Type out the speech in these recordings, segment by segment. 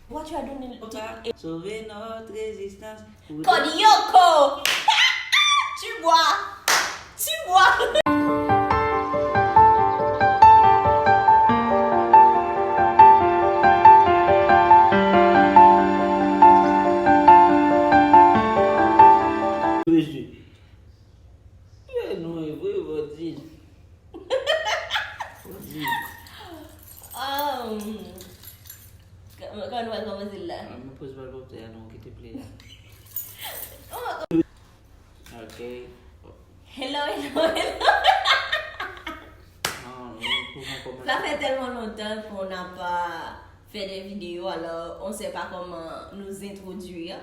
Pourquoi tu as donné le titre? Sauver notre résistance. Kodioko! Tu bois! Tu bois! Non, vous, vous dites. Quand on va commencer là. Je me pose pas le problème, non, qui te plaît. Ok. Hello, hello, hello. Ça fait tellement longtemps qu'on n'a pas fait des vidéos, alors on ne sait pas comment nous introduire.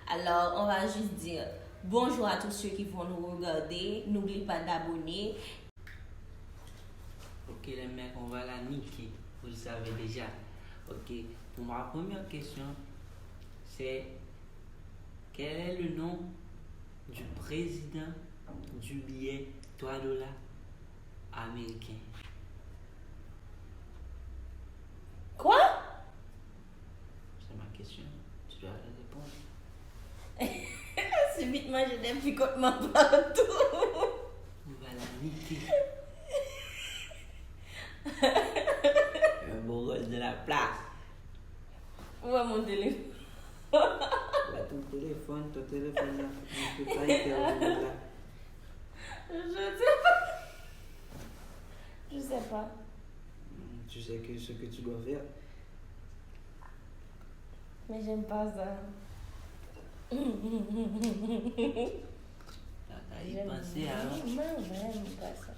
Alors on va juste dire bonjour à tous ceux qui vont nous regarder. N'oubliez pas d'abonner. Ok les mecs, on va la niquer. Vous le savez déjà. Ok. Pour ma première question, c'est quel est le nom du président du billet $3 américain? Quoi? C'est ma question. Tu dois répondre. Subitement, j'ai des picotements partout. On va la niquer. Un beau rôle de la place. Où est mon téléphone? Ton téléphone là. On ne peut pas intervenir là. Je sais pas. Je sais pas. Tu sais que ce que tu dois faire. Mais j'aime pas ça. T'as y pensé avant? Non, j'aime pas ça.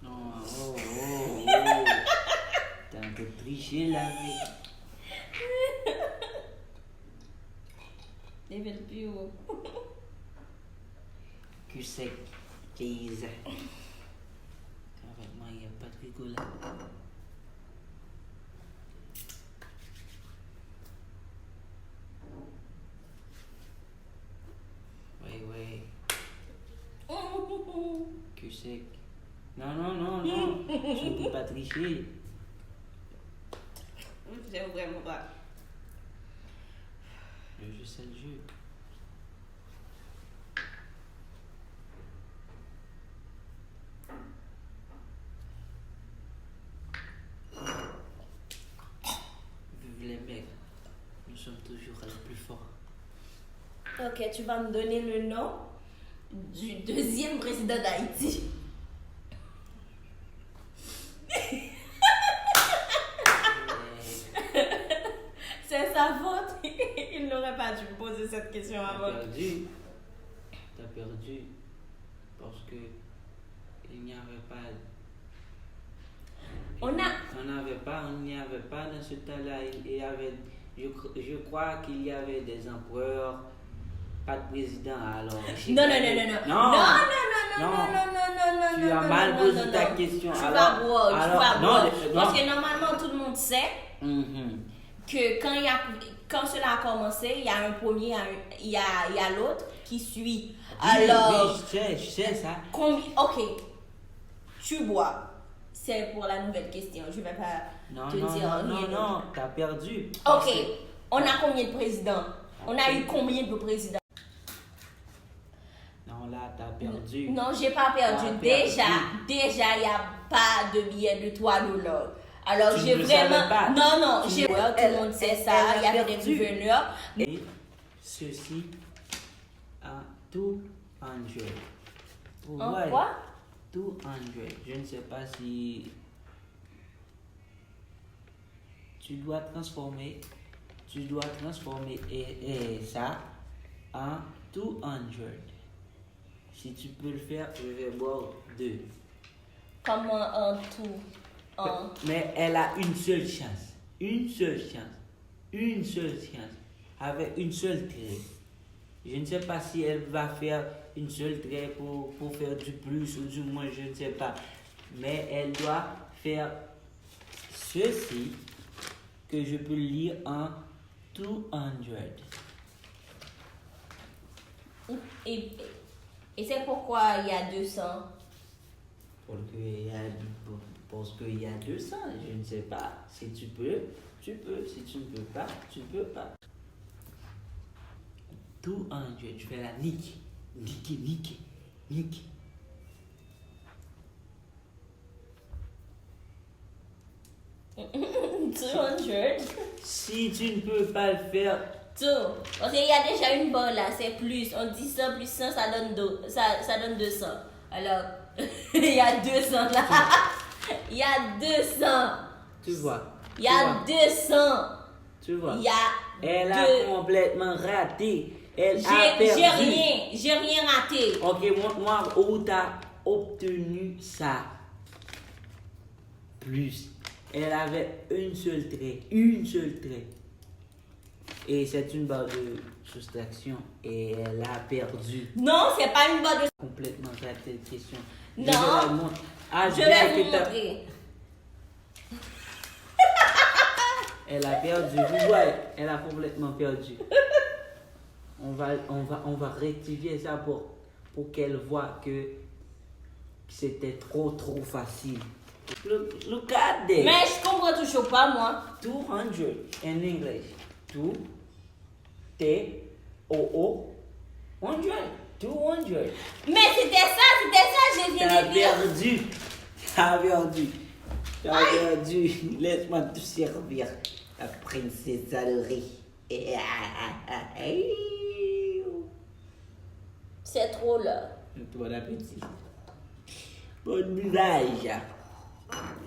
Non, oh. T'as un peu triché là, mais. Des verres plus haut. Cul sec, cheese. Avec moi, il n'y a pas de rigolade. Ouais. Cul sec. Non. Je ne peux pas tricher. J'aime vraiment pas. Le jeu, c'est le jeu. Vive les mecs. Nous sommes toujours les plus forts. Ok, tu vas me donner le nom du deuxième président d'Haïti. C'est sa faute. Il n'aurait pas dû me poser cette question avant. T'as perdu. Parce que il n'y avait pas. On n'y avait pas dans ce temps-là. Je crois qu'il y avait des empereurs, pas de président alors. Non. Tu as mal posé ta question. Tu vas boire. Parce que non. normalement tout le monde sait que quand cela a commencé, il y a un premier, il y a l'autre qui suit. Alors. Oui, je sais ça. Ok. Tu bois. C'est pour la nouvelle question. Je vais pas te dire. Non, t'as perdu. Ok. On a combien de présidents? On a eu combien de présidents? Non, là, t'as perdu. Non, j'ai pas perdu. Déjà, il n'y a pas de billet de $3. Alors, j'ai vraiment. Pas. Non, tout le monde sait ça. Il y avait des gouverneurs. Et ceci à 200. Quoi? 200. Je ne sais pas si tu dois transformer ça en 200. Si tu peux le faire, je vais boire 2. Comment en tout? Mais elle a une seule chance. Avec une seule trait. Je ne sais pas si elle va faire une seule trait pour faire du plus ou du moins, je ne sais pas. Mais elle doit faire ceci que je peux lire en 200. Et c'est pourquoi il y a 200. Parce qu'il y a Parce qu'il y a 200, je ne sais pas. Si tu peux, tu peux. Si tu ne peux pas, tu ne peux pas. 200, je fais la nique. Nique. 200. Si tu ne peux pas le faire, Parce qu'il y a déjà une barre là, c'est plus. On dit 100 plus 100, ça donne 200. Alors, il y a 200 là. Il y a 200. tu vois. Il y a 200. Tu vois. Il y a Elle a complètement raté. Elle a perdu. J'ai rien raté. Ok, moi, où t'as obtenu ça? Plus. Elle avait une seule trait. Et c'est une barre de soustraction. Et elle a perdu. Non, c'est pas une barre de... Complètement raté cette question. Non. Je Je vais vous montrer. Elle a perdu. Vous voyez, elle a complètement perdu. On va rectifier ça pour qu'elle voit que c'était trop facile. Look at this. Mais je comprends toujours pas, moi. 200 in English. 2 T O 100. 200. Mais c'était ça, je viens de dire. T'as perdu. Laisse-moi te servir. La princesse à riz. C'est trop là. Bon appétit. Bon usage.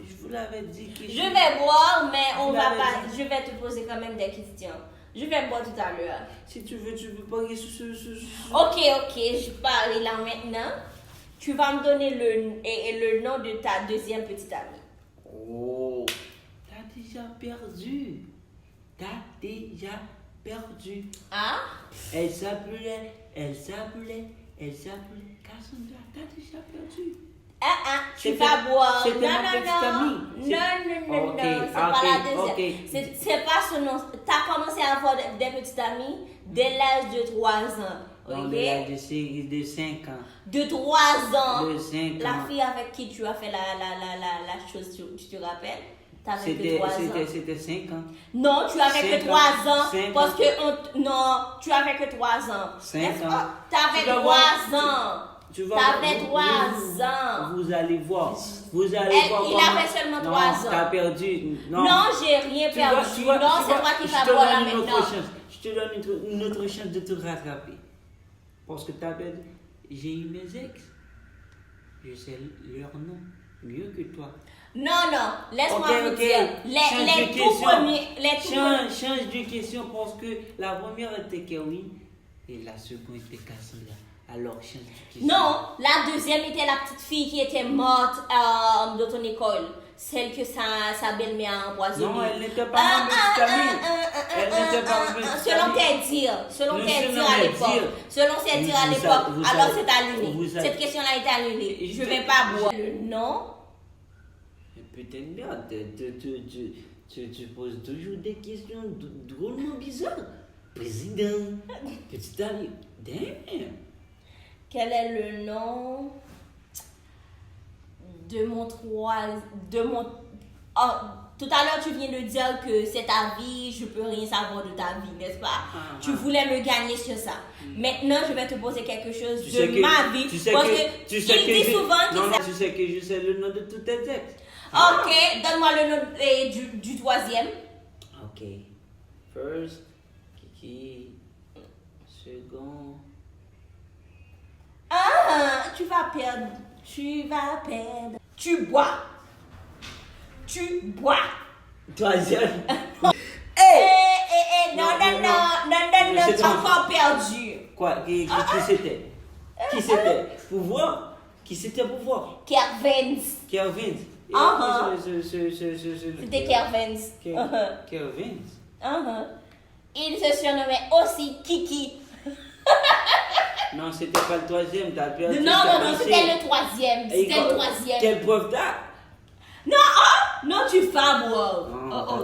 Je vous l'avais dit que Je vais boire, mais on Vous va l'avez pas. Je vais te poser quand même des questions. Je vais boire tout à l'heure. si tu peux parler sur Ok, je parle là maintenant. Tu vas me donner le nom de ta deuxième petite amie. Oh, t'as déjà perdu. Ah? Elle s'appelait Cassandra. T'as déjà perdu. Tu C'était- vas boire. c'était ma Non, petite amie. non. Ok, C'est pas la ok. deuxième. C'est pas son nom. T'as commencé à avoir des petites amies dès l'âge de 3 ans. Non, Ok? de l'âge de 5 ans. De 3 ans. De 5 La ans. fille avec qui tu as fait la chose, tu te rappelles? T'avais que 3 ans. C'était 5 ans. Non, tu avais que 3 ans. 5 Parce ans. que non, tu avais que 3 ans. 5 ans. T'avais Tu vas 3 voir. ans. Tu vas T'avais voir. 3 ans. Vous allez voir. Il avait seulement 3 ans. T'as perdu. Non, j'ai rien perdu. Non, c'est toi qui vas boire là maintenant. Je te donne une autre chance de te rattraper. Parce que t'as perdu. J'ai eu mes ex. Je sais leur nom mieux que toi. Non, laisse-moi vous Ok. dire. Les tout premiers. Change de question parce que la première était Kerwin et la seconde était Cassandra. Alors change de question. Non, la deuxième était la petite fille qui était morte dans ton école. Celle que sa belle-mère a empoisonnée. Non, elle n'était pas ma petite amie. Elle n'était pas ma petite Selon amie. tes dires. Selon Non, tes selon dires à mes l'époque. dires. Selon ses dires à Vous l'époque. savez- Alors vous c'est annulé. vous savez- Cette question-là est annulée. Je ne vais pas boire. Le nom. Peut-être bien, tu poses toujours des questions drôlement bizarres. Président, petite amie. Damn. Quel est le nom de mon Oh, tout à l'heure, tu viens de dire que c'est ta vie, je peux rien savoir de ta vie, n'est-ce pas? Tu voulais me gagner sur ça. Maintenant, je vais te poser quelque chose de ma vie. Parce que il dit souvent Non, qu'il tu sais que je sais le nom de tous tes ex. Ok, donne-moi le nom du troisième. Ok. First, Kiki. Second. Ah, tu vas perdre. Tu bois. Troisième. Non, Non, tu as encore perdu. Quoi? Qui c'était? Qui c'était? Pouvoir? Qui c'était pouvoir? Kervins. Kelvin. C'était Kervins. Kelvin. Il se surnommait aussi Kiki. Non, c'était pas le troisième, t'as perdu. Non, c'était le troisième. Quelle preuve t'as? Non, tu vas boire.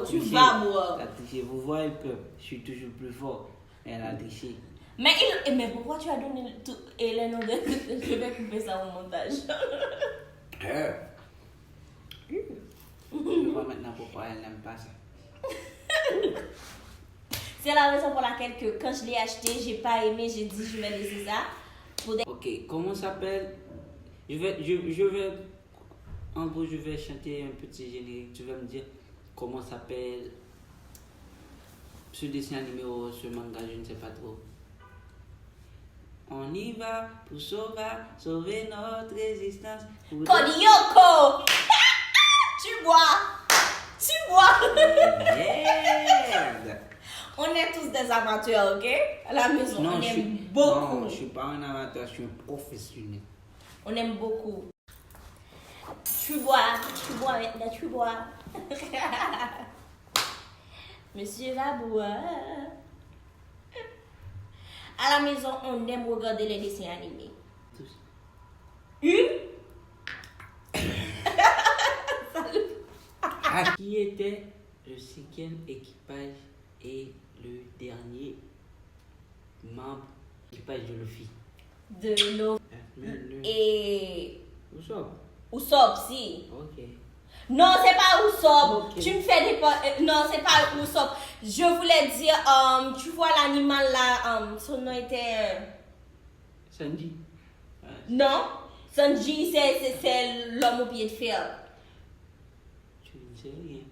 Tu vas boire. T'as triché, vous voyez que je suis toujours plus fort. Elle a triché. Mais pourquoi tu as donné les noms de... Je vais couper ça au montage. Ouais, elle n'aime pas ça. C'est la raison pour laquelle que quand je l'ai acheté, j'ai pas aimé, j'ai dit je vais laisser ça. Ok, comment s'appelle? Je vais, en gros, je vais chanter un petit générique. Tu vas me dire comment s'appelle ce dessin animé ou ce manga, je ne sais pas trop. On y va pour sauver notre existence. Kodioko! Tu bois! Merde! On est tous des amateurs, ok? À la maison, Non, on aime beaucoup. Non, je suis pas un amateur, je suis un professionnel. On aime beaucoup. Tu bois maintenant, tu bois. Monsieur va boire. À la maison, on aime regarder les dessins animés. Tous. Qui était le 5e équipage et le dernier membre de l'équipage de Luffy? De l'eau. Et Usopp. Usopp, si. Ok. Non, c'est pas Usopp. Ok. Tu me fais des... Non, c'est pas Usopp. Je voulais dire, tu vois l'animal là, son nom était... Sanji. Non, Sanji, c'est l'homme au pied de fer. Tu ne sais rien.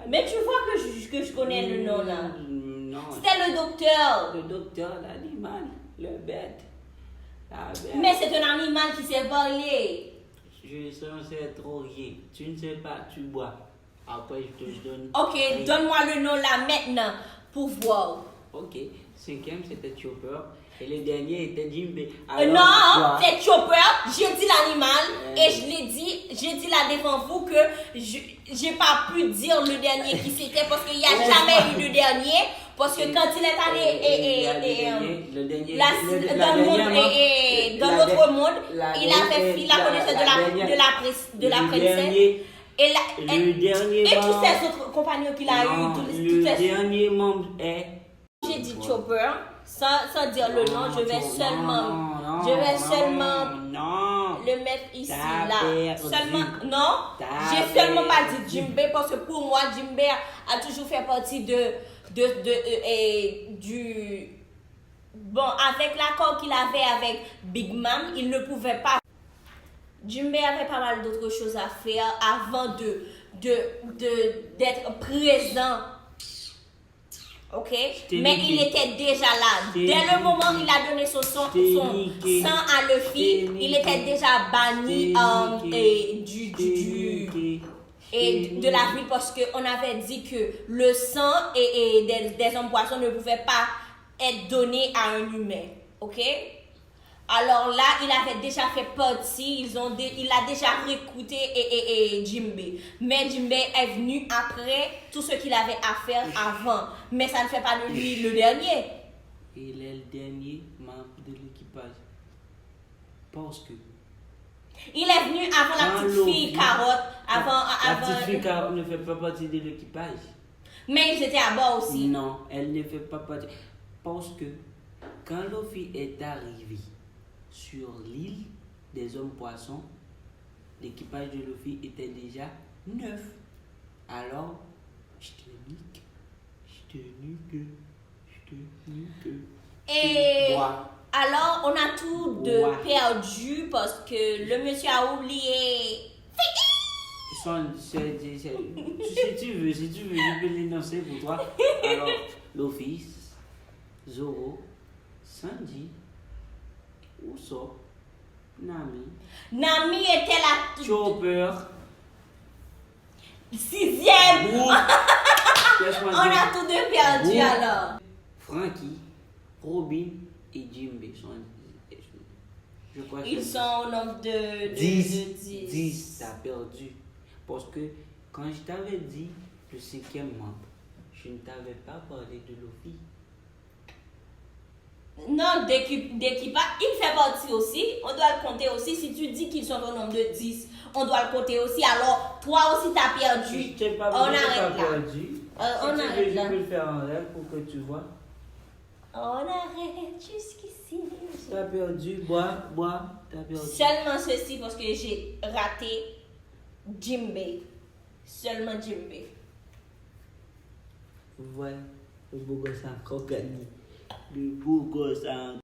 Mais tu vois que je connais le nom là. Non. C'était le docteur. Le docteur, l'animal, le bête. La bête. Mais c'est un animal qui sait parler. Je ne sais trop rien. Tu ne sais pas, tu bois. Après, je te donne. Ok, Oui. donne-moi le nom là maintenant pour voir. Ok. 5e, c'était Chopper. Et le dernier était Jinbe. Non, c'est Chopper. J'ai dit l'animal et j'ai dit là devant vous que j'ai pas pu dire le dernier qui c'était parce qu'il n'y a jamais eu de dernier. Parce que quand il est allé dans l'autre monde, il a fait la connaissance de la princesse. Et tous ces autres compagnons qu'il a eu. Le dernier membre est. J'ai dit Chopper, sans dire le nom, je vais seulement le mettre ici, là. Seulement, non, j'ai seulement pas dit Jinbe parce que pour moi, Jinbe a toujours fait partie bon, avec l'accord qu'il avait avec Big Mom, il ne pouvait pas. Jinbe avait pas mal d'autres choses à faire avant d'être présent. Ok, mais il était déjà là. Dès le moment où il a donné son sang à Luffy, il était déjà banni de la ville parce qu'on avait dit que le sang et des hommes poissons ne pouvaient pas être donnés à un humain. Ok? Alors là, il avait déjà fait partie, il a déjà recruté Jinbe. Mais Jinbe est venu après tout ce qu'il avait à faire avant. Mais ça ne fait pas de lui le dernier. Il est le dernier membre de l'équipage. Parce que. Il est venu avant la petite fille Carotte. La petite fille Carotte ne fait pas partie de l'équipage. Mais ils étaient à bord aussi. Non, elle ne fait pas partie. Parce que quand Luffy est arrivé sur l'île des hommes poissons, l'équipage de Luffy était déjà 9. Alors, je te nique. Et alors, on a tout perdu parce que le monsieur a oublié. Si tu veux, je peux l'énoncer pour toi. Alors, Luffy, Zoro, Sanji, Usopp, Nami était la Chopper, 6e. On a tous deux perdu alors. Franky, Robin et Jinbe sont. Je crois Ils sont au nombre de 10. 10, t'as perdu. Parce que quand je t'avais dit le 5e membre, je ne t'avais pas parlé de Luffy. Non, d'équipage, il fait partie aussi. On doit le compter aussi. Si tu dis qu'ils sont au nombre de 10, on doit le compter aussi. Alors, toi aussi, tu as perdu. On arrête là. On arrête là. Je peux le faire en rêve pour que tu vois. On arrête jusqu'ici. T'as perdu, bois, t'as perdu. Seulement ceci parce que j'ai raté Jimbe. Seulement Jimbe. Ouais, le beau gosse a encore gagné. Le beau gosse a